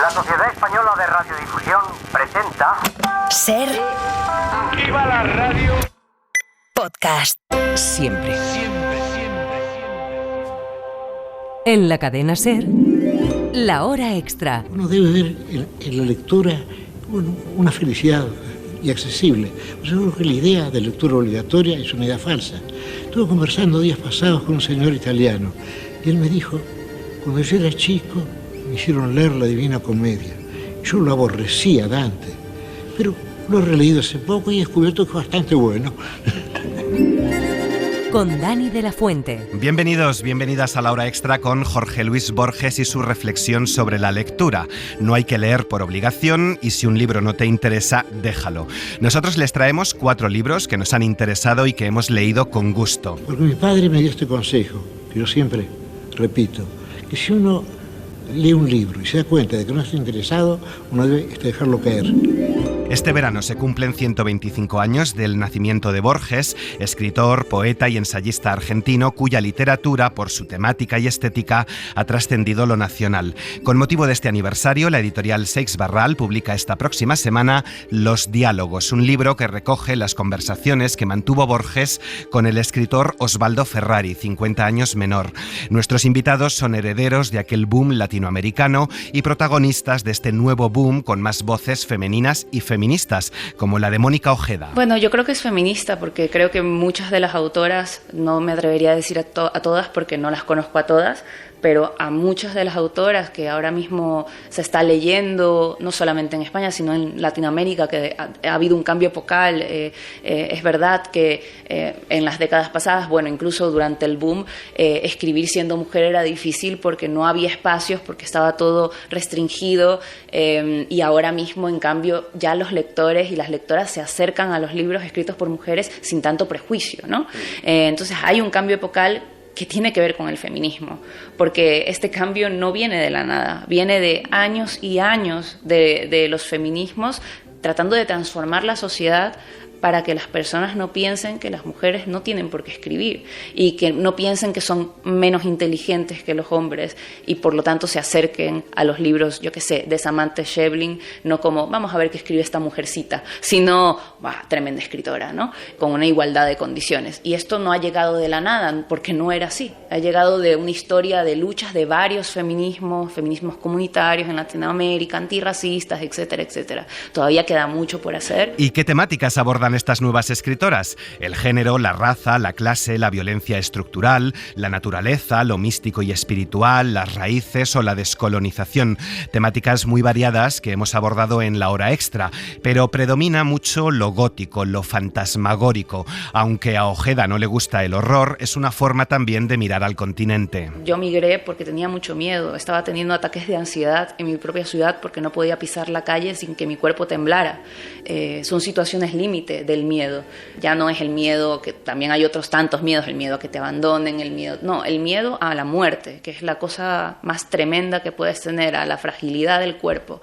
La Sociedad Española de Radiodifusión presenta... Ser. ¡Viva la radio! Podcast. Siempre. En la cadena Ser, la hora extra. Uno debe ver en la lectura una felicidad y accesible. Yo creo que la idea de lectura obligatoria es una idea falsa. Estuve conversando días pasados con un señor italiano y él me dijo, cuando yo era chico me hicieron leer la Divina Comedia. Yo lo aborrecía, Dante, pero lo he releído hace poco y he descubierto que es bastante bueno. Con Dani de la Fuente. Bienvenidas a la hora extra con Jorge Luis Borges y su reflexión sobre la lectura. No hay que leer por obligación y si un libro no te interesa, déjalo. Nosotros les traemos 4 libros que nos han interesado y que hemos leído con gusto. Porque mi padre me dio este consejo, que yo siempre repito, que si uno lee un libro y se da cuenta de que no está interesado, uno debe dejarlo caer. Este verano se cumplen 125 años del nacimiento de Borges, escritor, poeta y ensayista argentino cuya literatura, por su temática y estética, ha trascendido lo nacional. Con motivo de este aniversario, la editorial Seix Barral publica esta próxima semana Los Diálogos, un libro que recoge las conversaciones que mantuvo Borges con el escritor Osvaldo Ferrari, 50 años menor. Nuestros invitados son herederos de aquel boom latinoamericano y protagonistas de este nuevo boom con más voces femeninas y feministas, como la de Mónica Ojeda. Bueno, yo creo que es feminista porque creo que muchas de las autoras, no me atrevería a decir a todas porque no las conozco a todas, pero a muchas de las autoras que ahora mismo se está leyendo, no solamente en España, sino en Latinoamérica, que ha habido un cambio epocal. Es verdad que en las décadas pasadas, bueno, incluso durante el boom, escribir siendo mujer era difícil porque no había espacios, porque estaba todo restringido, y ahora mismo, en cambio, ya los lectores y las lectoras se acercan a los libros escritos por mujeres sin tanto prejuicio, ¿no? Entonces hay un cambio epocal que tiene que ver con el feminismo, porque este cambio no viene de la nada, viene de años y años de los feminismos tratando de transformar la sociedad para que las personas no piensen que las mujeres no tienen por qué escribir y que no piensen que son menos inteligentes que los hombres y por lo tanto se acerquen a los libros, yo qué sé, de Samantha Schweblin, no como vamos a ver qué escribe esta mujercita, sino tremenda escritora, ¿no? Con una igualdad de condiciones. Y esto no ha llegado de la nada, porque no era así. Ha llegado de una historia de luchas de varios feminismos comunitarios en Latinoamérica, antirracistas, etcétera, etcétera. Todavía queda mucho por hacer. ¿Y qué temáticas abordan estas nuevas escritoras? El género, la raza, la clase, la violencia estructural, la naturaleza, lo místico y espiritual, las raíces o la descolonización. Temáticas muy variadas que hemos abordado en la hora extra, pero predomina mucho lo gótico, lo fantasmagórico. Aunque a Ojeda no le gusta el horror, es una forma también de mirar al continente. Yo migré porque tenía mucho miedo, estaba teniendo ataques de ansiedad en mi propia ciudad porque no podía pisar la calle sin que mi cuerpo temblara. Son situaciones límite del miedo. Ya no es el miedo, que también hay otros tantos miedos, el miedo a que te abandonen, el miedo a la muerte, que es la cosa más tremenda que puedes tener, a la fragilidad del cuerpo.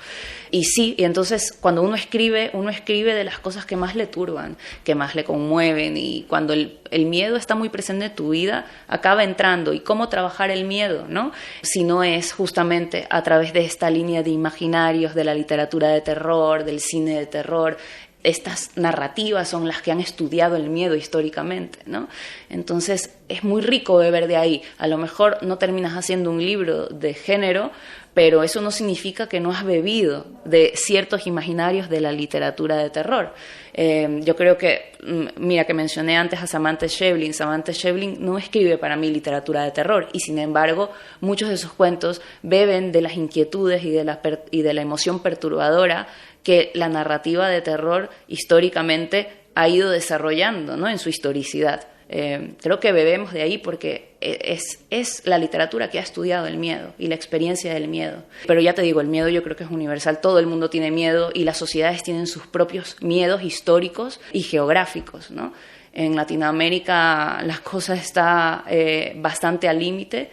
Y entonces cuando uno escribe de las cosas que más le turban, que más le conmueven, y cuando el miedo está muy presente en tu vida, acaba entrando. ¿Y cómo trabajar el miedo, no? Si no es justamente a través de esta línea de imaginarios, de la literatura de terror, del cine de terror. Estas narrativas son las que han estudiado el miedo históricamente, ¿no? Entonces es muy rico beber de ahí. A lo mejor no terminas haciendo un libro de género, pero eso no significa que no has bebido de ciertos imaginarios de la literatura de terror. Yo creo que, mira, que mencioné antes a Samantha Schweblin. Samantha Schweblin no escribe para mí literatura de terror y, sin embargo, muchos de sus cuentos beben de las inquietudes y de la emoción perturbadora que la narrativa de terror históricamente ha ido desarrollando, ¿no? En su historicidad. Creo que bebemos de ahí porque es la literatura que ha estudiado el miedo y la experiencia del miedo. Pero ya te digo, el miedo yo creo que es universal, todo el mundo tiene miedo y las sociedades tienen sus propios miedos históricos y geográficos, ¿no? En Latinoamérica las cosas están bastante al límite,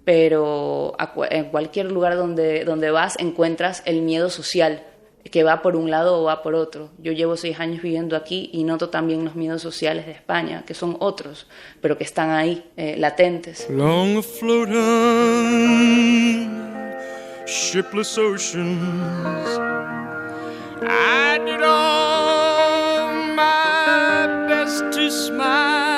pero en cualquier lugar donde vas encuentras el miedo social, que va por un lado o va por otro. Yo llevo 6 años viviendo aquí y noto también los miedos sociales de España, que son otros, pero que están ahí, latentes. Long floating, shipless oceans. I did all my best to smile.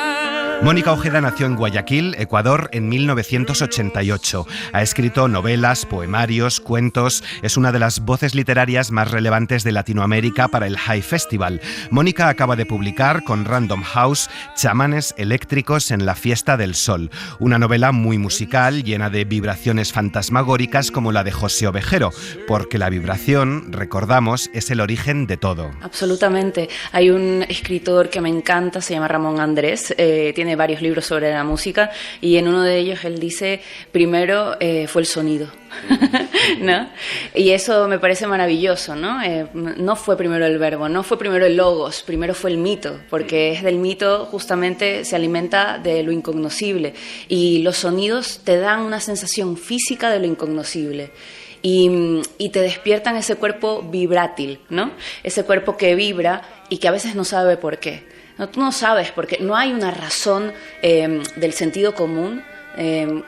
Mónica Ojeda nació en Guayaquil, Ecuador, en 1988. Ha escrito novelas, poemarios, cuentos. Es una de las voces literarias más relevantes de Latinoamérica para el High Festival. Mónica acaba de publicar con Random House Chamanes eléctricos en la fiesta del sol, una novela muy musical, llena de vibraciones fantasmagóricas como la de José Ovejero, porque la vibración, recordamos, es el origen de todo. Absolutamente. Hay un escritor que me encanta, se llama Ramón Andrés, tiene varios libros sobre la música y en uno de ellos él dice, primero fue el sonido, ¿no? Y eso me parece maravilloso, ¿no? No fue primero el verbo, no fue primero el logos, primero fue el mito, porque es del mito justamente se alimenta de lo incognoscible y los sonidos te dan una sensación física de lo incognoscible. Y te despiertan ese cuerpo vibrátil, ¿no? Ese cuerpo que vibra y que a veces no sabe por qué. No, tú no sabes porque no hay una razón del sentido común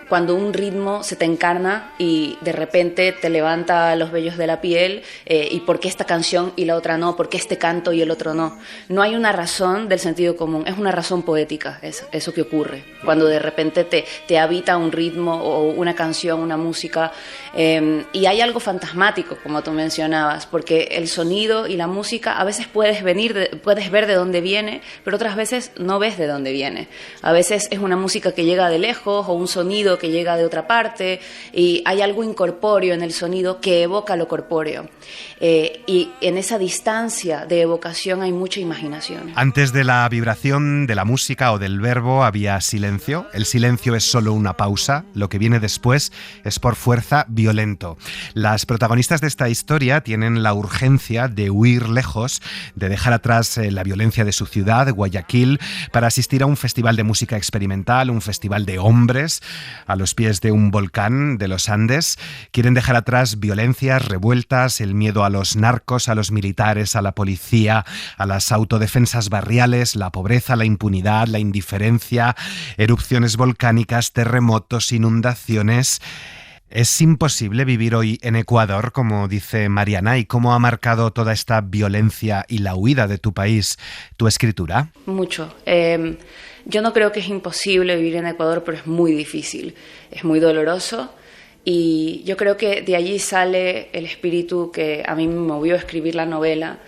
cuando un ritmo se te encarna y de repente te levanta los vellos de la piel y por qué esta canción y la otra no, por qué este canto y el otro no. No hay una razón del sentido común, es una razón poética, eso que ocurre cuando de repente te habita un ritmo o una canción, una música y hay algo fantasmático como tú mencionabas, porque el sonido y la música a veces puedes ver de dónde viene, pero otras veces no ves de dónde viene. A veces es una música que llega de lejos o un sonido que llega de otra parte y hay algo incorpóreo en el sonido que evoca lo corpóreo. Y en esa distancia de evocación hay mucha imaginación. Antes de la vibración de la música o del verbo había silencio. El silencio es solo una pausa. Lo que viene después es por fuerza violento. Las protagonistas de esta historia tienen la urgencia de huir lejos, de dejar atrás la violencia de su ciudad, Guayaquil, para asistir a un festival de música experimental, un festival de hombres, a los pies de un volcán de los Andes. Quieren dejar atrás violencias, revueltas, el miedo a los narcos, a los militares, a la policía, a las autodefensas barriales, la pobreza, la impunidad, la indiferencia, erupciones volcánicas, terremotos, inundaciones. ¿Es imposible vivir hoy en Ecuador, como dice Mariana? ¿Y cómo ha marcado toda esta violencia y la huida de tu país tu escritura? Mucho. Yo no creo que es imposible vivir en Ecuador, pero es muy difícil, es muy doloroso y yo creo que de allí sale el espíritu que a mí me movió a escribir la novela,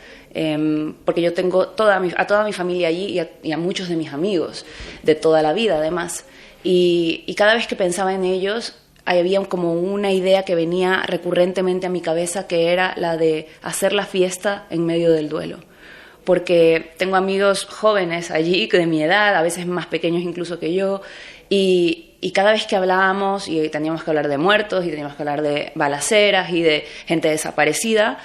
porque yo tengo a toda mi familia allí y a muchos de mis amigos de toda la vida además y cada vez que pensaba en ellos había como una idea que venía recurrentemente a mi cabeza que era la de hacer la fiesta en medio del duelo. Porque tengo amigos jóvenes allí, de mi edad, a veces más pequeños incluso que yo, y cada vez que hablábamos, y teníamos que hablar de muertos, y teníamos que hablar de balaceras y de gente desaparecida,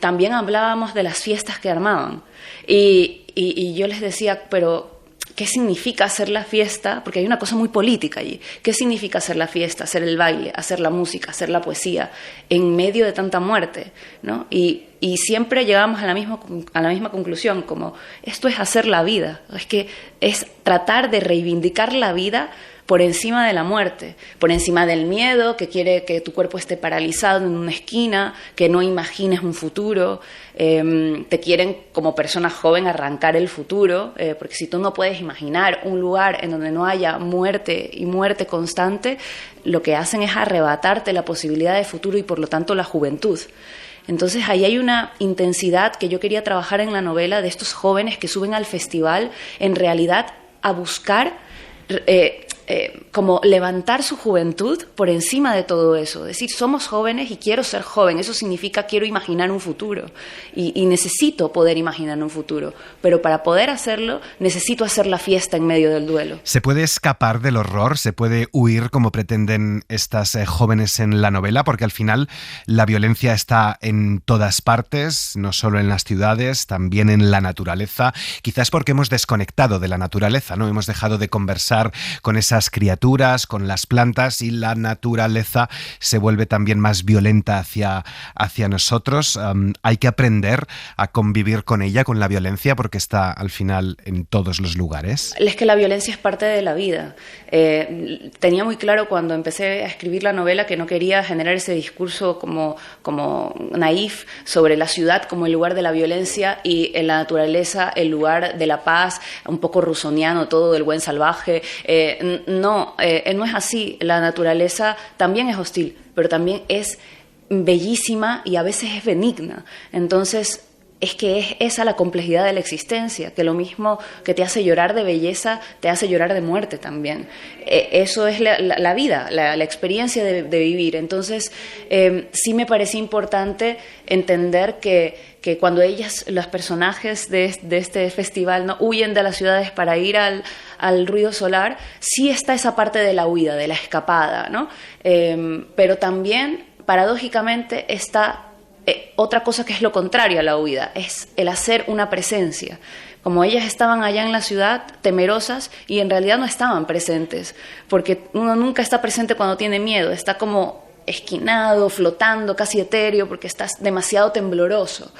también hablábamos de las fiestas que armaban. Y yo les decía, pero ¿qué significa hacer la fiesta? Porque hay una cosa muy política allí. ¿Qué significa hacer la fiesta, hacer el baile, hacer la música, hacer la poesía en medio de tanta muerte, ¿no? Y siempre llegamos a la misma conclusión, como esto es hacer la vida, es tratar de reivindicar la vida por encima de la muerte, por encima del miedo que quiere que tu cuerpo esté paralizado en una esquina, que no imagines un futuro, te quieren como persona joven arrancar el futuro, porque si tú no puedes imaginar un lugar en donde no haya muerte y muerte constante, lo que hacen es arrebatarte la posibilidad de futuro y por lo tanto la juventud. Entonces ahí hay una intensidad que yo quería trabajar en la novela de estos jóvenes que suben al festival en realidad a buscar como levantar su juventud por encima de todo eso, decir somos jóvenes y quiero ser joven, eso significa quiero imaginar un futuro y necesito poder imaginar un futuro, pero para poder hacerlo necesito hacer la fiesta en medio del duelo. ¿Se puede escapar del horror? ¿Se puede huir como pretenden estas jóvenes en la novela? Porque al final la violencia está en todas partes, no solo en las ciudades, también en la naturaleza, quizás porque hemos desconectado de la naturaleza, ¿no? Hemos dejado de conversar con esas esas criaturas, con las plantas, y la naturaleza se vuelve también más violenta hacia nosotros. Hay que aprender a convivir con ella, con la violencia, porque está al final en todos los lugares. Es que la violencia es parte de la vida. Tenía muy claro cuando empecé a escribir la novela que no quería generar ese discurso como naif sobre la ciudad como el lugar de la violencia y en la naturaleza el lugar de la paz, un poco rusoniano todo, del buen salvaje. No es así. La naturaleza también es hostil, pero también es bellísima y a veces es benigna. Entonces, es que es esa la complejidad de la existencia, que lo mismo que te hace llorar de belleza, te hace llorar de muerte también. Eso es la vida, la experiencia de vivir. Entonces, sí me parecía importante entender que cuando los personajes de este festival, ¿no?, huyen de las ciudades para ir al ruido solar, sí está esa parte de la huida, de la escapada, ¿no? Pero también, paradójicamente, está otra cosa que es lo contrario a la huida, es el hacer una presencia. Como ellas estaban allá en la ciudad, temerosas, y en realidad no estaban presentes, porque uno nunca está presente cuando tiene miedo, está como esquinado, flotando, casi etéreo, porque estás demasiado tembloroso.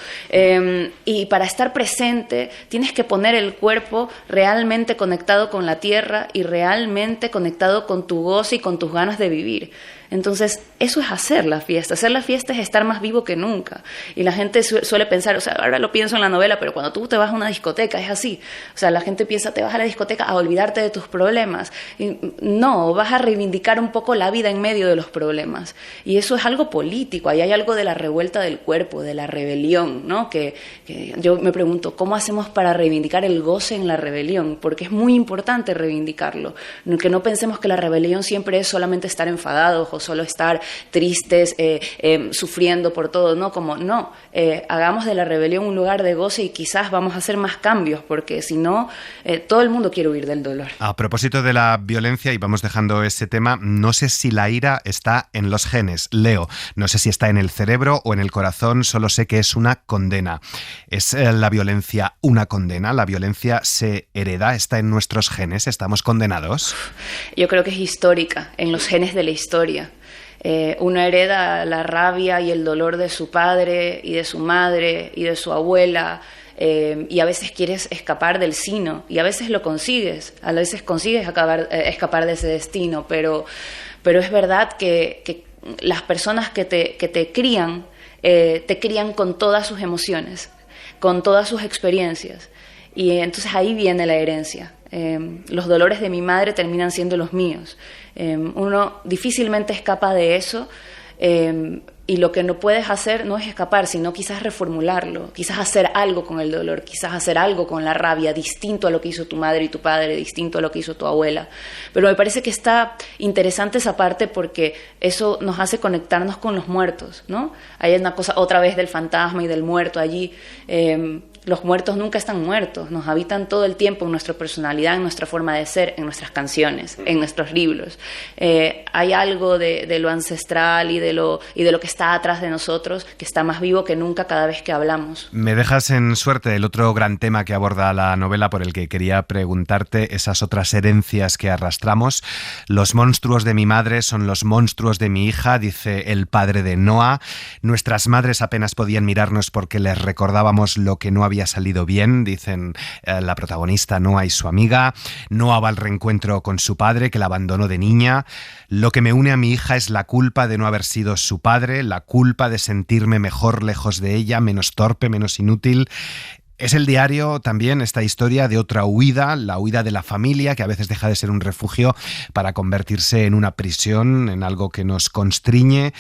Y para estar presente tienes que poner el cuerpo realmente conectado con la tierra y realmente conectado con tu goce y con tus ganas de vivir. Entonces, eso es hacer la fiesta. Hacer la fiesta es estar más vivo que nunca. Y la gente suele pensar, o sea, ahora lo pienso en la novela, pero cuando tú te vas a una discoteca es así. O sea, la gente piensa, te vas a la discoteca a olvidarte de tus problemas. Y no, vas a reivindicar un poco la vida en medio de los problemas. Y eso es algo político. Ahí hay algo de la revuelta del cuerpo, de la rebelión, ¿no? Que yo me pregunto, ¿cómo hacemos para reivindicar el goce en la rebelión? Porque es muy importante reivindicarlo. Que no pensemos que la rebelión siempre es solamente estar enfadados o solo estar tristes, sufriendo por todo, ¿no? Hagamos de la rebelión un lugar de goce y quizás vamos a hacer más cambios, porque si no, todo el mundo quiere huir del dolor. A propósito de la violencia, y vamos dejando ese tema, no sé si la ira está en los genes, Leo, no sé si está en el cerebro o en el corazón, solo sé que es una condena. ¿Es la violencia una condena? ¿La violencia se hereda? ¿Está en nuestros genes? ¿Estamos condenados? Yo creo que es histórica, en los genes de la historia. Uno hereda la rabia y el dolor de su padre y de su madre y de su abuela, y a veces quieres escapar del sino y a veces lo consigues, a veces consigues escapar de ese destino, pero es verdad que las personas que te crían con todas sus emociones, con todas sus experiencias, y entonces ahí viene la herencia. Los dolores de mi madre terminan siendo los míos. Uno difícilmente escapa de eso, y lo que no puedes hacer no es escapar, sino quizás reformularlo, quizás hacer algo con el dolor, quizás hacer algo con la rabia, distinto a lo que hizo tu madre y tu padre, distinto a lo que hizo tu abuela. Pero me parece que está interesante esa parte porque eso nos hace conectarnos con los muertos, ¿no? Hay una cosa otra vez del fantasma y del muerto allí. Los muertos nunca están muertos, nos habitan todo el tiempo en nuestra personalidad, en nuestra forma de ser, en nuestras canciones, en nuestros libros. Hay algo de lo ancestral y de lo que está atrás de nosotros que está más vivo que nunca cada vez que hablamos. Me dejas en suerte el otro gran tema que aborda la novela, por el que quería preguntarte, esas otras herencias que arrastramos. Los monstruos de mi madre son los monstruos de mi hija, dice el padre de Noah. Nuestras madres apenas podían mirarnos porque les recordábamos lo que no había salido bien, dicen la protagonista Noah y su amiga. Noah va al reencuentro con su padre, que la abandonó de niña. Lo que me une a mi hija es la culpa de no haber sido su padre, la culpa de sentirme mejor lejos de ella, menos torpe, menos inútil. Es el diario también esta historia de otra huida, la huida de la familia, que a veces deja de ser un refugio para convertirse en una prisión, en algo que nos constriñe.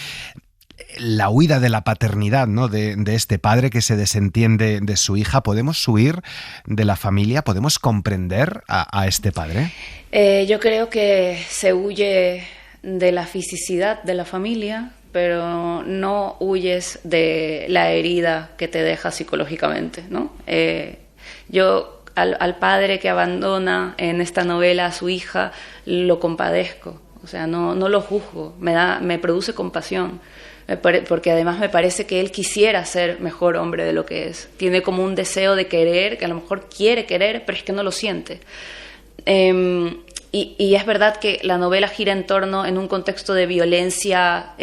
La huida de la paternidad, ¿no?, de este padre que se desentiende de su hija. ¿Podemos huir de la familia? ¿Podemos comprender a este padre? Yo creo que se huye de la fisicidad de la familia, pero no huyes de la herida que te deja psicológicamente, ¿no? Yo al padre que abandona en esta novela a su hija lo compadezco, o sea, no lo juzgo, me produce compasión. Porque además me parece que él quisiera ser mejor hombre de lo que es. Tiene como un deseo de querer, que a lo mejor quiere querer, pero es que no lo siente. Y es verdad que la novela gira en un contexto de violencia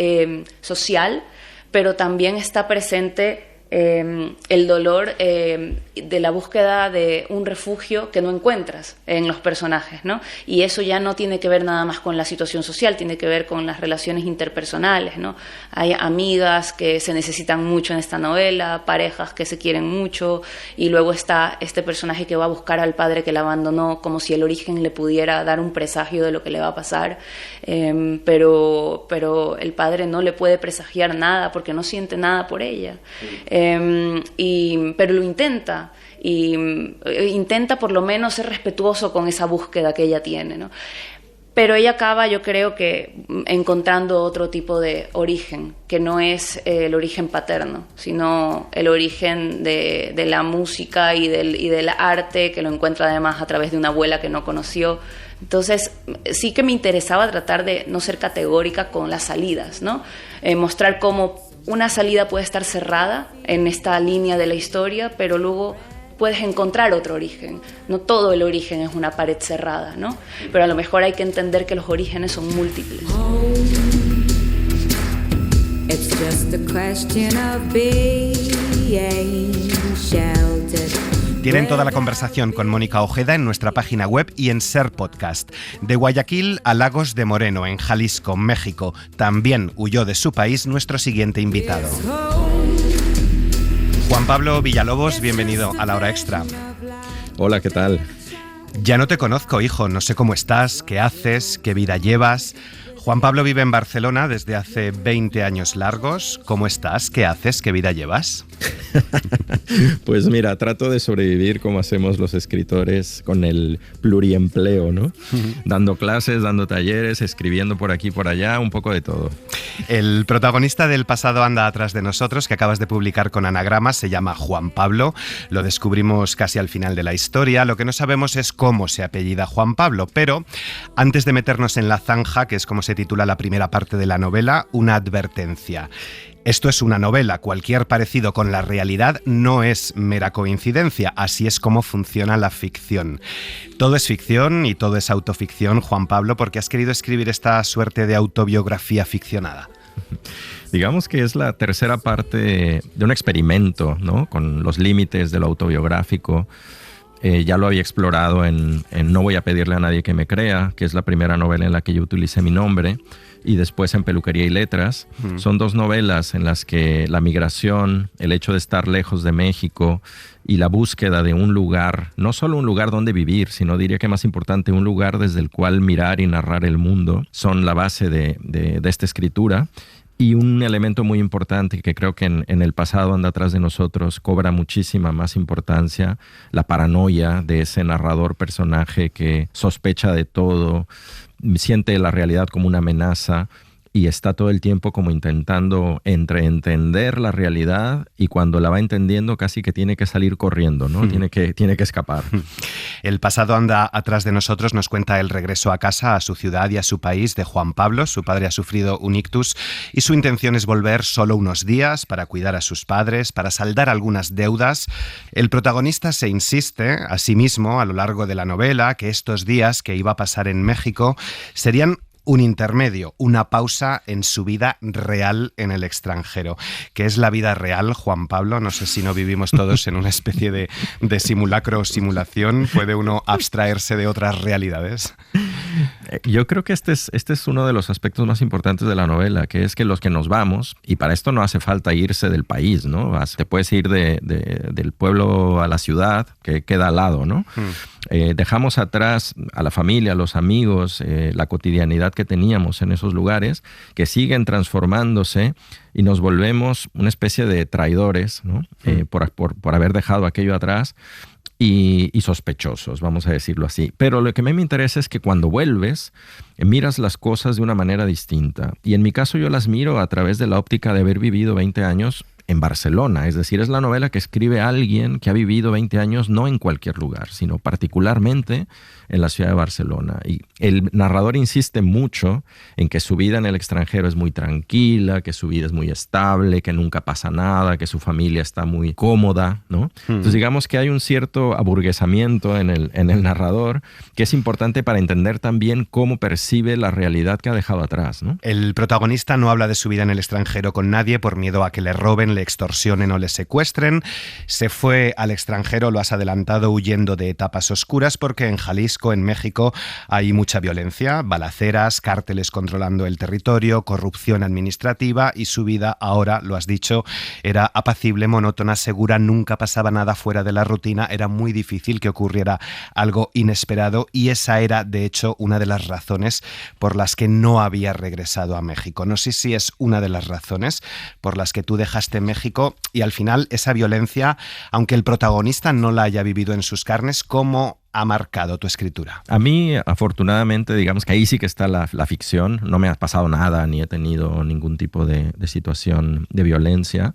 social, pero también está presente el dolor de la búsqueda de un refugio que no encuentras en los personajes, ¿no? Y eso ya no tiene que ver nada más con la situación social, tiene que ver con las relaciones interpersonales, ¿no? Hay amigas que se necesitan mucho en esta novela, parejas que se quieren mucho, y luego está este personaje que va a buscar al padre que la abandonó, como si el origen le pudiera dar un presagio de lo que le va a pasar, pero el padre no le puede presagiar nada porque no siente nada por ella. Pero lo intenta, y intenta por lo menos ser respetuoso con esa búsqueda que ella tiene, ¿no? Pero ella acaba, yo creo que, encontrando otro tipo de origen, que no es el origen paterno, sino el origen de la música y del arte, que lo encuentra además a través de una abuela que no conoció. Entonces, sí que me interesaba tratar de no ser categórica con las salidas, ¿no? Mostrar cómo una salida puede estar cerrada en esta línea de la historia, pero luego puedes encontrar otro origen. No todo el origen es una pared cerrada, ¿no? Pero a lo mejor hay que entender que los orígenes son múltiples. It's just a question of being sheltered. Tienen toda la conversación con Mónica Ojeda en nuestra página web y en Ser Podcast. De Guayaquil a Lagos de Moreno, en Jalisco, México. También huyó de su país nuestro siguiente invitado. Juan Pablo Villalobos, bienvenido a La Hora Extra. Hola, ¿qué tal? Ya no te conozco, hijo. No sé cómo estás, qué haces, qué vida llevas. Juan Pablo vive en Barcelona desde hace 20 años largos. ¿Cómo estás? ¿Qué haces? ¿Qué vida llevas? Pues mira, trato de sobrevivir como hacemos los escritores con el pluriempleo, ¿no? Dando clases, dando talleres, escribiendo por aquí, por allá, un poco de todo. El protagonista del Pasado anda atrás de nosotros, que acabas de publicar con Anagrama, se llama Juan Pablo. Lo descubrimos casi al final de la historia. Lo que no sabemos es cómo se apellida Juan Pablo, pero antes de meternos en la zanja, que es como se titula la primera parte de la novela, una advertencia. Esto es una novela, cualquier parecido con la realidad no es mera coincidencia, así es como funciona la ficción. Todo es ficción y todo es autoficción, Juan Pablo, porque has querido escribir esta suerte de autobiografía ficcionada. Digamos que es la tercera parte de un experimento, ¿no? Con los límites de lo autobiográfico. Ya lo había explorado en No voy a pedirle a nadie que me crea, que es la primera novela en la que yo utilicé mi nombre, y después en Peluquería y Letras. Son dos novelas en las que la migración, el hecho de estar lejos de México y la búsqueda de un lugar, no solo un lugar donde vivir, sino diría que más importante, un lugar desde el cual mirar y narrar el mundo, son la base de esta escritura. Y un elemento muy importante que creo que en el pasado anda atrás de nosotros cobra muchísima más importancia, la paranoia de ese narrador personaje que sospecha de todo, siente la realidad como una amenaza y está todo el tiempo como intentando entender la realidad, y cuando la va entendiendo casi que tiene que salir corriendo, ¿no? Tiene que escapar. El pasado anda atrás de nosotros nos cuenta el regreso a casa, a su ciudad y a su país de Juan Pablo. Su padre ha sufrido un ictus y su intención es volver solo unos días para cuidar a sus padres, para saldar algunas deudas. El protagonista se insiste a sí mismo a lo largo de la novela que estos días que iba a pasar en México serían un intermedio, una pausa en su vida real en el extranjero. ¿Qué es la vida real, Juan Pablo? No sé si no vivimos todos en una especie de simulacro o simulación. ¿Puede uno abstraerse de otras realidades? Yo creo que este es uno de los aspectos más importantes de la novela, que es que los que nos vamos, y para esto no hace falta irse del país, ¿no? Te puedes ir del pueblo a la ciudad, que queda al lado, ¿no? Dejamos atrás a la familia, a los amigos, la cotidianidad que teníamos en esos lugares, que siguen transformándose, y nos volvemos una especie de traidores, ¿no? Por haber dejado aquello atrás. Y sospechosos, vamos a decirlo así. Pero lo que a mí me interesa es que cuando vuelves, miras las cosas de una manera distinta. Y en mi caso yo las miro a través de la óptica de haber vivido 20 años en Barcelona. Es decir, es la novela que escribe alguien que ha vivido 20 años no en cualquier lugar, sino particularmente en la ciudad de Barcelona. Y el narrador insiste mucho en que su vida en el extranjero es muy tranquila, que su vida es muy estable, que nunca pasa nada, que su familia está muy cómoda, ¿no? Entonces digamos que hay un cierto aburguesamiento en el narrador que es importante para entender también cómo percibe la realidad que ha dejado atrás, ¿no? El protagonista no habla de su vida en el extranjero con nadie por miedo a que le roben, le extorsionen o le secuestren. Se fue al extranjero, lo has adelantado, huyendo de etapas oscuras porque en Jalisco, en México, hay mucha violencia, balaceras, cárteles controlando el territorio, corrupción administrativa y su vida ahora, lo has dicho, era apacible, monótona, segura, nunca pasaba nada fuera de la rutina, era muy difícil que ocurriera algo inesperado y esa era, de hecho, una de las razones por las que no había regresado a México. No sé si es una de las razones por las que tú dejaste México y al final esa violencia, aunque el protagonista no la haya vivido en sus carnes, ¿cómo ha marcado tu escritura? A mí, afortunadamente, digamos que ahí sí que está la ficción. No me ha pasado nada, ni he tenido ningún tipo de situación de violencia,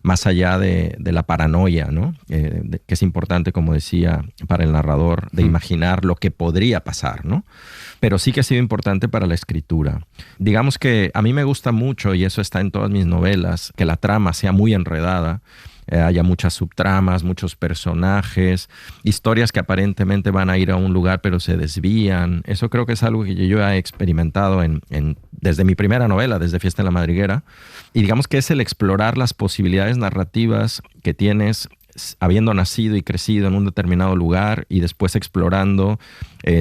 más allá de la paranoia, ¿no? Que es importante, como decía, para el narrador, de imaginar lo que podría pasar, ¿no? Pero sí que ha sido importante para la escritura. Digamos que a mí me gusta mucho, y eso está en todas mis novelas, que la trama sea muy enredada, haya muchas subtramas, muchos personajes, historias que aparentemente van a ir a un lugar pero se desvían. Eso creo que es algo que yo he experimentado desde mi primera novela, desde Fiesta en la Madriguera. Y digamos que es el explorar las posibilidades narrativas que tienes habiendo nacido y crecido en un determinado lugar y después explorando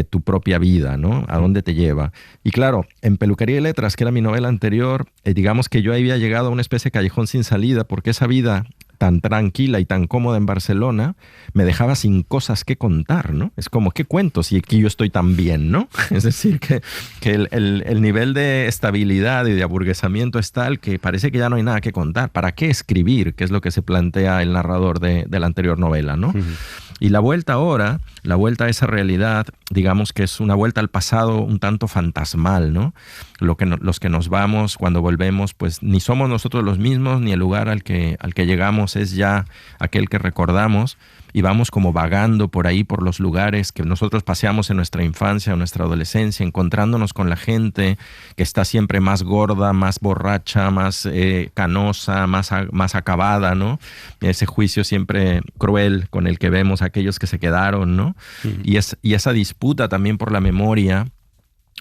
tu propia vida, ¿no? A dónde te lleva. Y claro, en Peluquería y Letras, que era mi novela anterior, digamos que yo había llegado a una especie de callejón sin salida porque esa vida tan tranquila y tan cómoda en Barcelona me dejaba sin cosas que contar, ¿no? Es como, ¿qué cuento si aquí yo estoy tan bien, ¿no? Es decir, que el nivel de estabilidad y de aburguesamiento es tal que parece que ya no hay nada que contar. ¿Para qué escribir? Que es lo que se plantea el narrador de la anterior novela, ¿no? Y la vuelta ahora, la vuelta a esa realidad, digamos que es una vuelta al pasado un tanto fantasmal, ¿no? Los que nos vamos, cuando volvemos, pues ni somos nosotros los mismos, ni el lugar al que llegamos es ya aquel que recordamos, y vamos como vagando por ahí, por los lugares que nosotros paseamos en nuestra infancia o nuestra adolescencia, encontrándonos con la gente que está siempre más gorda, más borracha, más canosa, más acabada, ¿no? Ese juicio siempre cruel con el que vemos a aquellos que se quedaron, ¿no? Y esa disputa también por la memoria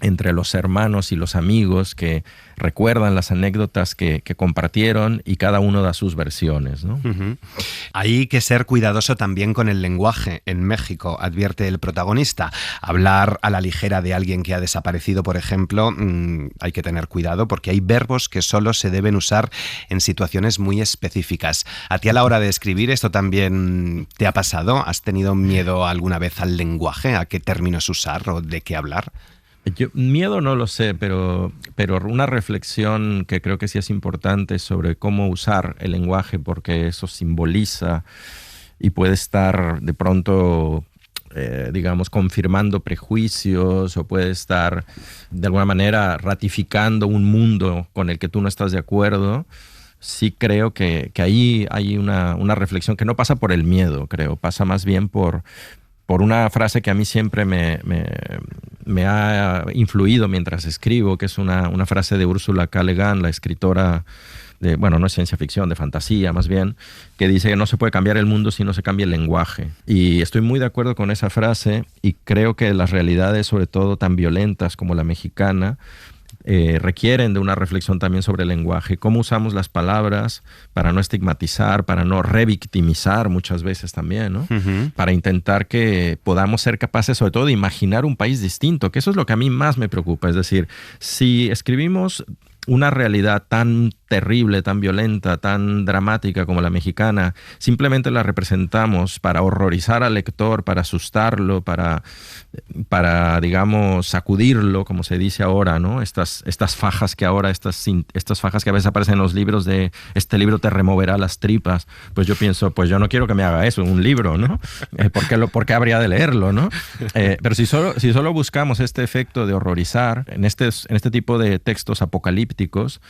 entre los hermanos y los amigos que recuerdan las anécdotas que compartieron y cada uno da sus versiones, ¿no? Hay que ser cuidadoso también con el lenguaje. En México, advierte el protagonista, hablar a la ligera de alguien que ha desaparecido, por ejemplo, hay que tener cuidado porque hay verbos que solo se deben usar en situaciones muy específicas. ¿A ti a la hora de escribir esto también te ha pasado? ¿Has tenido miedo alguna vez al lenguaje? ¿A qué términos usar o de qué hablar? Miedo no lo sé, pero una reflexión que creo que sí es importante sobre cómo usar el lenguaje, porque eso simboliza y puede estar de pronto, digamos, confirmando prejuicios o puede estar de alguna manera ratificando un mundo con el que tú no estás de acuerdo. Sí creo que ahí hay una reflexión que no pasa por el miedo, creo, pasa más bien por una frase que a mí siempre me ha influido mientras escribo, que es una frase de Ursula K. Le Guin, la escritora de, bueno, no es ciencia ficción, de fantasía más bien, que dice que no se puede cambiar el mundo si no se cambia el lenguaje. Y estoy muy de acuerdo con esa frase y creo que las realidades, sobre todo tan violentas como la mexicana, requieren de una reflexión también sobre el lenguaje, cómo usamos las palabras para no estigmatizar, para no revictimizar muchas veces también, ¿no? Para intentar que podamos ser capaces sobre todo de imaginar un país distinto, que eso es lo que a mí más me preocupa. Es decir, si escribimos una realidad tan terrible, tan violenta, tan dramática como la mexicana, simplemente la representamos para horrorizar al lector, para asustarlo, para digamos, sacudirlo, como se dice ahora, ¿no? Estas fajas que ahora, estas fajas que a veces aparecen en los libros de este libro te removerá las tripas, pues yo pienso, pues yo no quiero que me haga eso, un libro, ¿no? ¿Por qué habría de leerlo, no? Pero si solo buscamos este efecto de horrorizar en este tipo de textos apocalípticos, apocalípticos,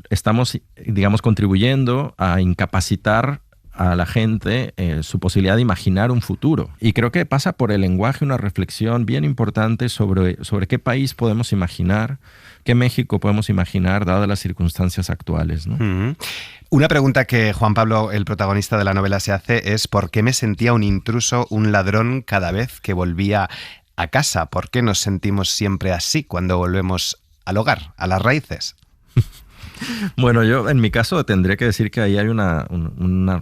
estamos, digamos, contribuyendo a incapacitar a la gente su posibilidad de imaginar un futuro. Y creo que pasa por el lenguaje una reflexión bien importante sobre qué país podemos imaginar, qué México podemos imaginar dadas las circunstancias actuales, ¿no? Uh-huh. Una pregunta que Juan Pablo, el protagonista de la novela, se hace es ¿por qué me sentía un intruso, un ladrón cada vez que volvía a casa? ¿Por qué nos sentimos siempre así cuando volvemos al hogar, a las raíces? Bueno, yo en mi caso tendría que decir que ahí hay una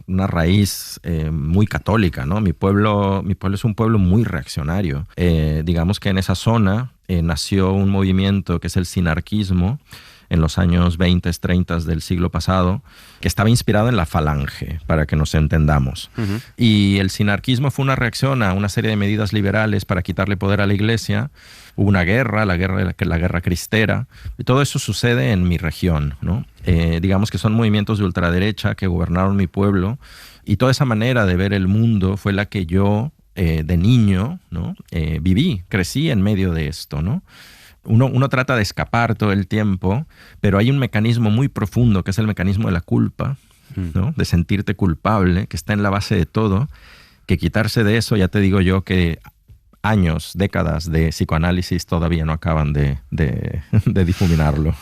raíz muy católica, ¿no? Mi pueblo es un pueblo muy reaccionario. Digamos que en esa zona nació un movimiento que es el sinarquismo en los años 20, 30 del siglo pasado, que estaba inspirado en la Falange, para que nos entendamos. Uh-huh. Y el sinarquismo fue una reacción a una serie de medidas liberales para quitarle poder a la Iglesia. Hubo una guerra, la guerra cristera, y todo eso sucede en mi región, ¿no? Digamos que son movimientos de ultraderecha que gobernaron mi pueblo, y toda esa manera de ver el mundo fue la que yo, de niño, ¿no? Crecí en medio de esto, ¿no? Uno trata de escapar todo el tiempo, pero hay un mecanismo muy profundo que es el mecanismo de la culpa, ¿no? De sentirte culpable, que está en la base de todo, que quitarse de eso, ya te digo yo que años, décadas de psicoanálisis todavía no acaban de difuminarlo.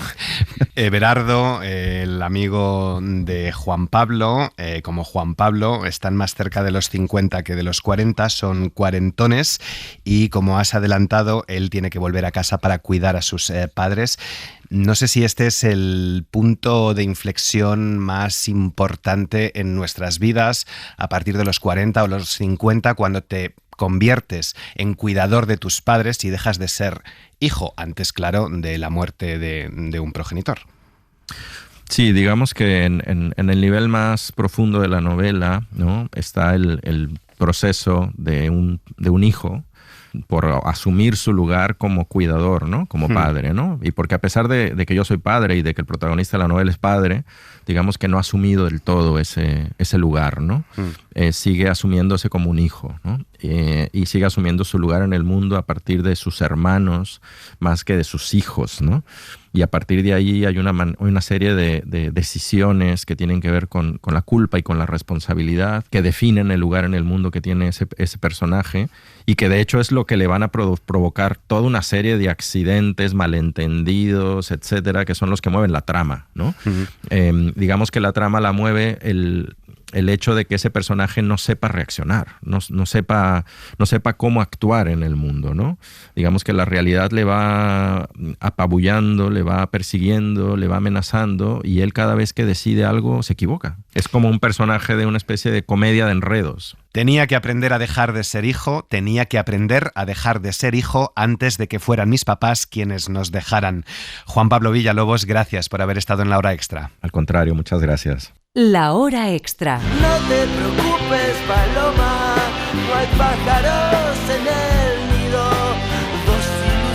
Everardo, el amigo de Juan Pablo, como Juan Pablo, están más cerca de los 50 que de los 40, son cuarentones y como has adelantado, él tiene que volver a casa para cuidar a sus padres. No sé si este es el punto de inflexión más importante en nuestras vidas, a partir de los 40 o los 50, cuando te conviertes en cuidador de tus padres y dejas de ser hijo, antes, claro, de la muerte de un progenitor. Sí, digamos que en el nivel más profundo de la novela, ¿no? Está el proceso de un hijo por asumir su lugar como cuidador, ¿no? Como padre, ¿no? Y porque a pesar de que yo soy padre y de que el protagonista de la novela es padre, digamos que no ha asumido del todo ese lugar, ¿no? Sigue asumiéndose como un hijo, ¿no? Y sigue asumiendo su lugar en el mundo a partir de sus hermanos más que de sus hijos, ¿no? Y a partir de ahí hay una serie de decisiones que tienen que ver con la culpa y con la responsabilidad que definen el lugar en el mundo que tiene ese personaje y que de hecho es lo que le van a provocar toda una serie de accidentes, malentendidos, etcétera, que son los que mueven la trama, ¿no? Uh-huh. Digamos que la trama la mueve el hecho de que ese personaje no sepa reaccionar, no sepa cómo actuar en el mundo, ¿no? Digamos que la realidad le va apabullando, le va persiguiendo, le va amenazando y él cada vez que decide algo se equivoca. Es como un personaje de una especie de comedia de enredos. Tenía que aprender a dejar de ser hijo, tenía que aprender a dejar de ser hijo antes de que fueran mis papás quienes nos dejaran. Juan Pablo Villalobos, gracias por haber estado en La Hora Extra. Al contrario, muchas gracias. La Hora Extra. No te preocupes, paloma, no hay pájaros en el nido. Dos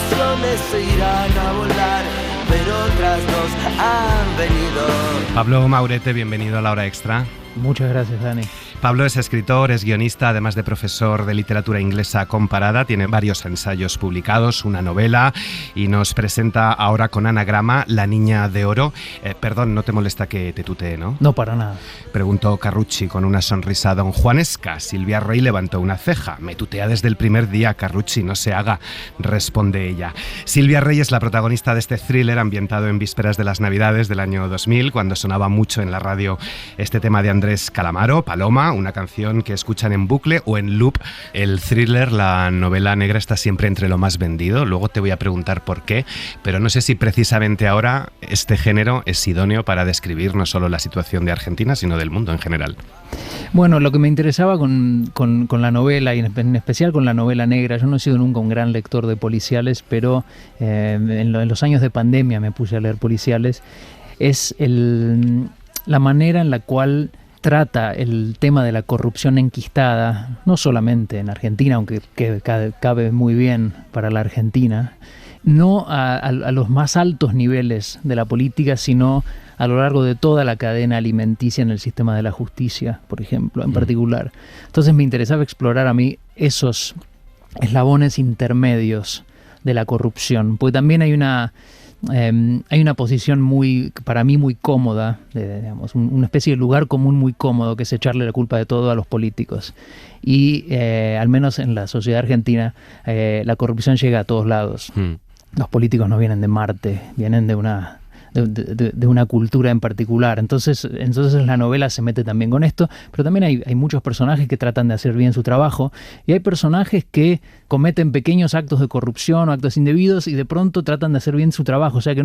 ilusiones se irán a volar, pero otras dos han venido. Pablo Maurete, bienvenido a La Hora Extra. Muchas gracias, Dani. Pablo es escritor, es guionista, además de profesor de literatura inglesa comparada. Tiene varios ensayos publicados, una novela, y nos presenta ahora con anagrama La Niña de Oro. Perdón, no te molesta que te tutee, ¿no? No, para nada. Preguntó Carrucci con una sonrisa don Juanesca. Silvia Rey levantó una ceja. Me tutea desde el primer día, Carrucci, no se haga, responde ella. Silvia Rey es la protagonista de este thriller ambientado en vísperas de las Navidades del año 2000, cuando sonaba mucho en la radio este tema de Andrés Calamaro, Paloma, una canción que escuchan en bucle o en loop. El thriller, la novela negra, está siempre entre lo más vendido. Luego te voy a preguntar por qué, pero no sé si precisamente ahora este género es idóneo para describir no solo la situación de Argentina, sino del mundo en general. Bueno, lo que me interesaba con la novela, y en especial con la novela negra, yo no he sido nunca un gran lector de policiales, pero en los años de pandemia me puse a leer policiales, es la manera en la cual trata el tema de la corrupción enquistada, no solamente en Argentina, aunque cabe muy bien para la Argentina, no a los más altos niveles de la política, sino a lo largo de toda la cadena alimenticia en el sistema de la justicia, por ejemplo, en particular. Entonces me interesaba explorar a mí esos eslabones intermedios de la corrupción, porque también hay una hay una posición para mí muy cómoda, digamos, una especie de lugar común muy cómodo, que es echarle la culpa de todo a los políticos. Y al menos en la sociedad argentina, la corrupción llega a todos lados. Los políticos no vienen de Marte, vienen de una cultura en particular. Entonces la novela se mete también con esto, pero también hay muchos personajes que tratan de hacer bien su trabajo, y hay personajes que cometen pequeños actos de corrupción o actos indebidos y de pronto tratan de hacer bien su trabajo. O sea que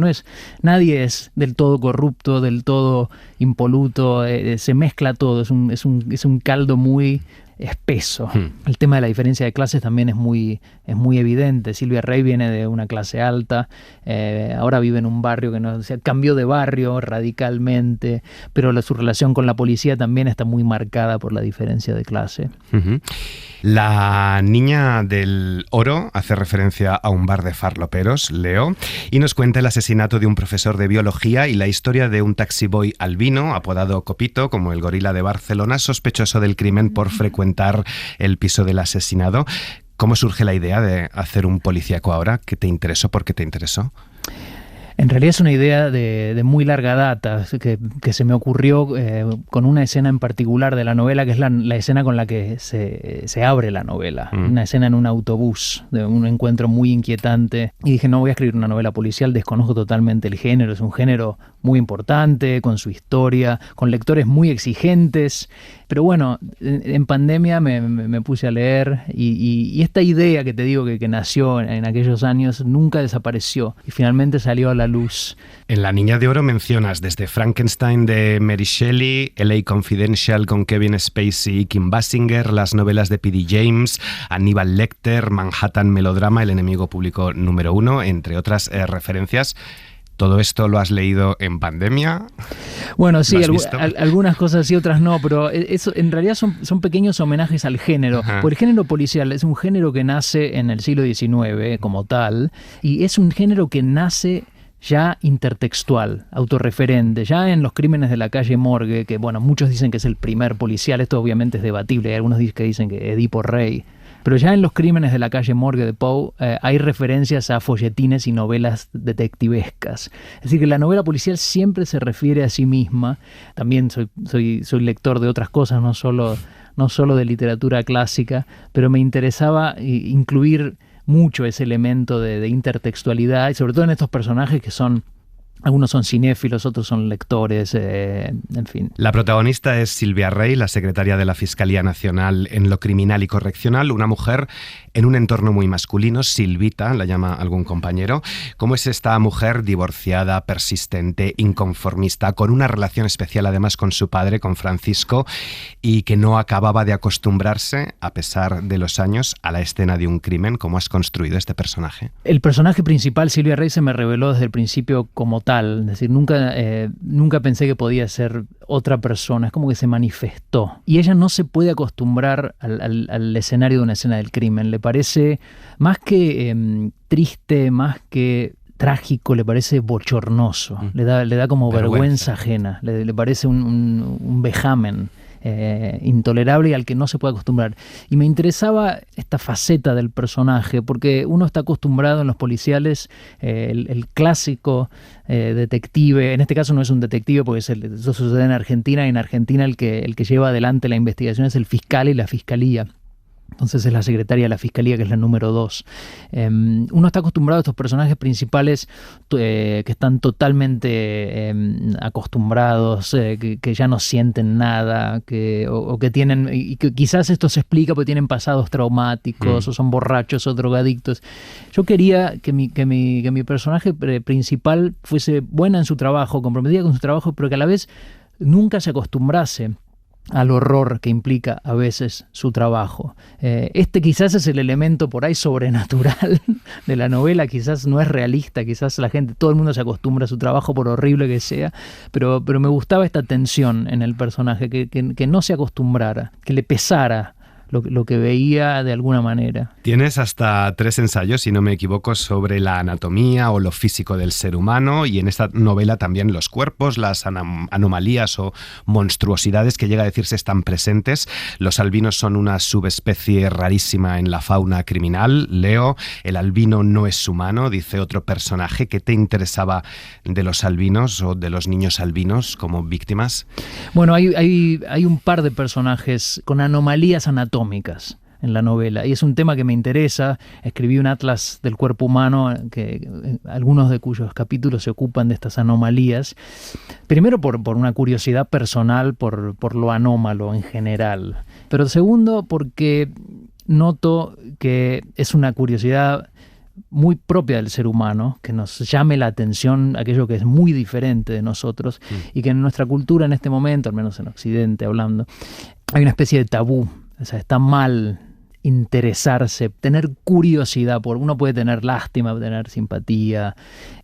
nadie es del todo corrupto, del todo impoluto, se mezcla todo, es un caldo muy espeso. El tema de la diferencia de clases también es muy evidente. Silvia Rey viene de una clase alta, ahora vive en un barrio cambió de barrio radicalmente, pero su relación con la policía también está muy marcada por la diferencia de clase. La niña del oro hace referencia a un bar de farloperos, Leo, y nos cuenta el asesinato de un profesor de biología y la historia de un taxiboy albino, apodado Copito, como el gorila de Barcelona, sospechoso del crimen por frecuentar el piso del asesinado. ¿Cómo surge la idea de hacer un policíaco ahora? ¿Qué te interesó? ¿Por qué te interesó? En realidad es una idea de muy larga data que se me ocurrió con una escena en particular de la novela, que es la escena con la que se abre la novela. Una escena en un autobús, de un encuentro muy inquietante. Y dije, no voy a escribir una novela policial, desconozco totalmente el género. Es un género muy importante, con su historia, con lectores muy exigentes. Pero bueno, en pandemia me puse a leer y esta idea que te digo que nació en aquellos años nunca desapareció y finalmente salió a la luz. En La Niña de Oro mencionas desde Frankenstein de Mary Shelley, LA Confidential con Kevin Spacey y Kim Basinger, las novelas de P.D. James, Aníbal Lecter, Manhattan Melodrama, El enemigo público número 1, entre otras referencias. ¿Todo esto lo has leído en pandemia? Bueno, sí, algunas cosas sí, otras no, pero eso en realidad son pequeños homenajes al género. Porque el género policial es un género que nace en el siglo XIX como tal, y es un género que nace ya intertextual, autorreferente, ya en Los crímenes de la calle Morgue, que bueno, muchos dicen que es el primer policial, esto obviamente es debatible, hay algunos que dicen que Edipo Rey. Pero ya en Los crímenes de la calle Morgue de Poe hay referencias a folletines y novelas detectivescas. Es decir, que la novela policial siempre se refiere a sí misma. También soy lector de otras cosas, no solo de literatura clásica, pero me interesaba incluir mucho ese elemento de intertextualidad, y sobre todo en estos personajes que algunos son cinéfilos, otros son lectores, en fin. La protagonista es Silvia Rey, la secretaria de la Fiscalía Nacional en lo Criminal y Correccional, una mujer en un entorno muy masculino, Silvita, la llama algún compañero. ¿Cómo es esta mujer divorciada, persistente, inconformista, con una relación especial además con su padre, con Francisco, y que no acababa de acostumbrarse, a pesar de los años, a la escena de un crimen? ¿Cómo has construido este personaje? El personaje principal, Silvia Rey, se me reveló desde el principio como tal. Es decir, nunca pensé que podía ser otra persona, es como que se manifestó. Y ella no se puede acostumbrar al escenario de una escena del crimen. Le parece más que triste, más que trágico, le parece bochornoso. Le da como vergüenza ajena, le parece un vejamen intolerable y al que no se puede acostumbrar. Y me interesaba esta faceta del personaje, porque uno está acostumbrado en los policiales, el clásico detective, en este caso no es un detective porque eso sucede en Argentina, y en Argentina el que lleva adelante la investigación es el fiscal y la fiscalía. Entonces es la secretaria de la Fiscalía, que es la número 2. Uno está acostumbrado a estos personajes principales que están totalmente acostumbrados, que ya no sienten nada, o que tienen, y que quizás esto se explica porque tienen pasados traumáticos, o son borrachos o drogadictos. Yo quería que mi personaje principal fuese buena en su trabajo, comprometida con su trabajo, pero que a la vez nunca se acostumbrase al horror que implica a veces su trabajo. Quizás es el elemento por ahí sobrenatural de la novela, quizás no es realista, quizás todo el mundo se acostumbra a su trabajo por horrible que sea, pero me gustaba esta tensión en el personaje, que no se acostumbrara, que le pesara lo que veía de alguna manera. Tienes hasta 3 ensayos, si no me equivoco, sobre la anatomía o lo físico del ser humano, y en esta novela también los cuerpos, las anomalías o monstruosidades que llega a decirse están presentes. Los albinos son una subespecie rarísima en la fauna criminal. Leo, el albino no es humano, dice otro personaje. ¿Qué te interesaba de los albinos o de los niños albinos como víctimas? Bueno, hay un par de personajes con anomalías anatómicas en la novela, y es un tema que me interesa. Escribí un atlas del cuerpo humano, algunos de cuyos capítulos se ocupan de estas anomalías. Primero por una curiosidad personal por lo anómalo en general, pero segundo porque noto que es una curiosidad muy propia del ser humano, que nos llame la atención aquello que es muy diferente de nosotros, y que en nuestra cultura en este momento, al menos en Occidente hablando, hay una especie de tabú. O sea, está mal interesarse, tener curiosidad uno puede tener lástima, tener simpatía,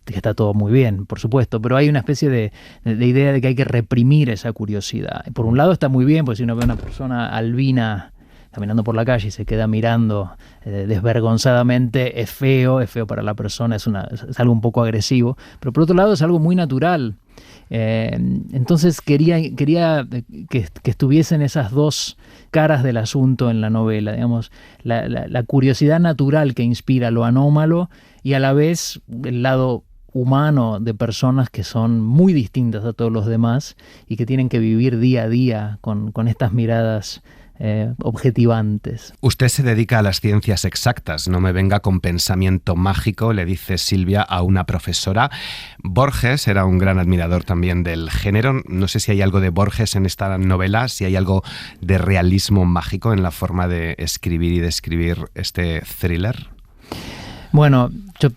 que está todo muy bien, por supuesto, pero hay una especie de idea de que hay que reprimir esa curiosidad. Por un lado está muy bien, porque si uno ve a una persona albina caminando por la calle y se queda mirando desvergonzadamente, es feo para la persona, es algo un poco agresivo, pero por otro lado es algo muy natural. Entonces quería que estuviesen esas dos caras del asunto en la novela, digamos, la curiosidad natural que inspira lo anómalo, y a la vez el lado humano de personas que son muy distintas a todos los demás y que tienen que vivir día a día con estas miradas objetivantes. Usted se dedica a las ciencias exactas, no me venga con pensamiento mágico, le dice Silvia a una profesora. Borges era un gran admirador también del género. No sé si hay algo de Borges en esta novela, si hay algo de realismo mágico en la forma de escribir y describir este thriller. Bueno, yo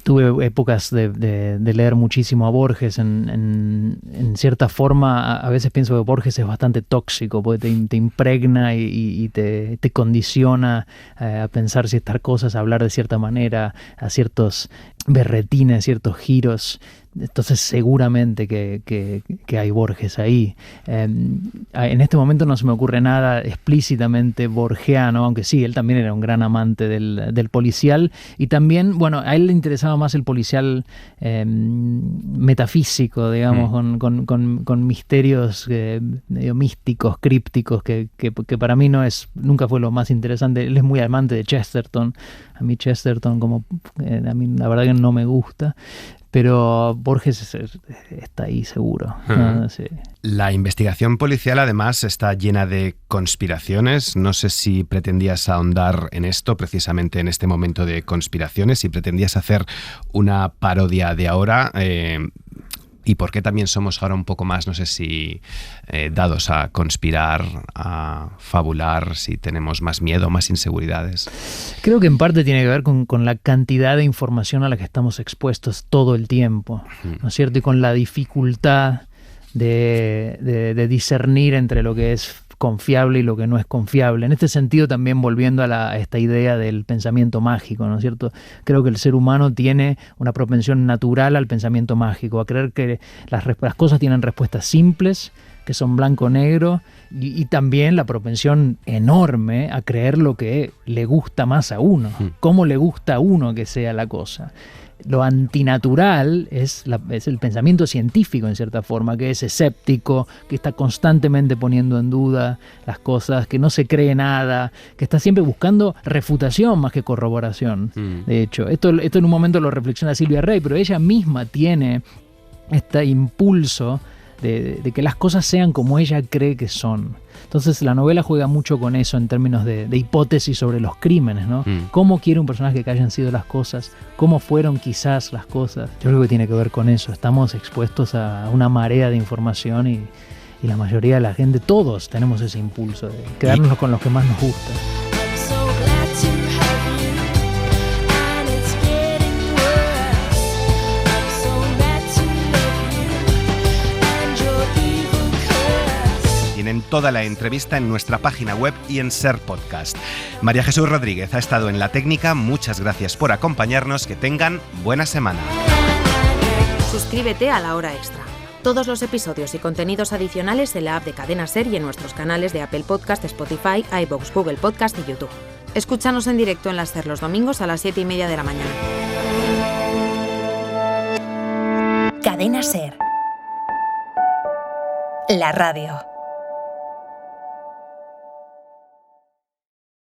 tuve épocas de leer muchísimo a Borges. En cierta forma, a veces pienso que Borges es bastante tóxico, porque te impregna y te condiciona a pensar ciertas cosas, a hablar de cierta manera, a ciertos berretines, ciertos giros. Entonces seguramente que hay Borges ahí. En este momento no se me ocurre nada explícitamente borgiano, aunque sí, él también era un gran amante del policial, y también, bueno, a él le interesaba más el policial metafísico, digamos, con misterios medio místicos, crípticos, que para mí nunca fue lo más interesante. Él es muy amante de Chesterton. A mí Chesterton, a mí la verdad que no me gusta. Pero Borges está ahí seguro. Sí. La investigación policial además está llena de conspiraciones. No sé si pretendías ahondar en esto precisamente en este momento de conspiraciones, si pretendías hacer una parodia de ahora. Y por qué también somos ahora un poco más, no sé si dados a conspirar, a fabular, si tenemos más miedo, más inseguridades. Creo que en parte tiene que ver con la cantidad de información a la que estamos expuestos todo el tiempo, ¿no es cierto? Y con la dificultad de discernir entre lo que es confiable y lo que no es confiable. En este sentido, también volviendo a esta idea del pensamiento mágico, ¿no es cierto? Creo que el ser humano tiene una propensión natural al pensamiento mágico, a creer que las cosas tienen respuestas simples, que son blanco-negro, y también la propensión enorme a creer lo que le gusta más a uno, cómo le gusta a uno que sea la cosa. Lo antinatural es el pensamiento científico, en cierta forma, que es escéptico, que está constantemente poniendo en duda las cosas, que no se cree nada, que está siempre buscando refutación más que corroboración. De hecho, esto en un momento lo reflexiona Silvia Rey, pero ella misma tiene este impulso de que las cosas sean como ella cree que son. Entonces la novela juega mucho con eso en términos de hipótesis sobre los crímenes, ¿no? ¿Cómo quiere un personaje que hayan sido las cosas? ¿Cómo fueron quizás las cosas? Yo creo que tiene que ver con eso. Estamos expuestos a una marea de información y la mayoría de la gente, todos tenemos ese impulso de quedarnos con los que más nos gusta. En toda la entrevista en nuestra página web y en Ser Podcast. María Jesús Rodríguez ha estado en la técnica. Muchas gracias por acompañarnos. Que tengan buena semana. Suscríbete a La Hora Extra. todos los episodios y contenidos adicionales en la app de Cadena SER y en nuestros canales de Apple Podcast, Spotify, iVoox, Google Podcast y YouTube. Escúchanos en directo en la SER los domingos a las 7:30 de la mañana. Cadena SER. La radio.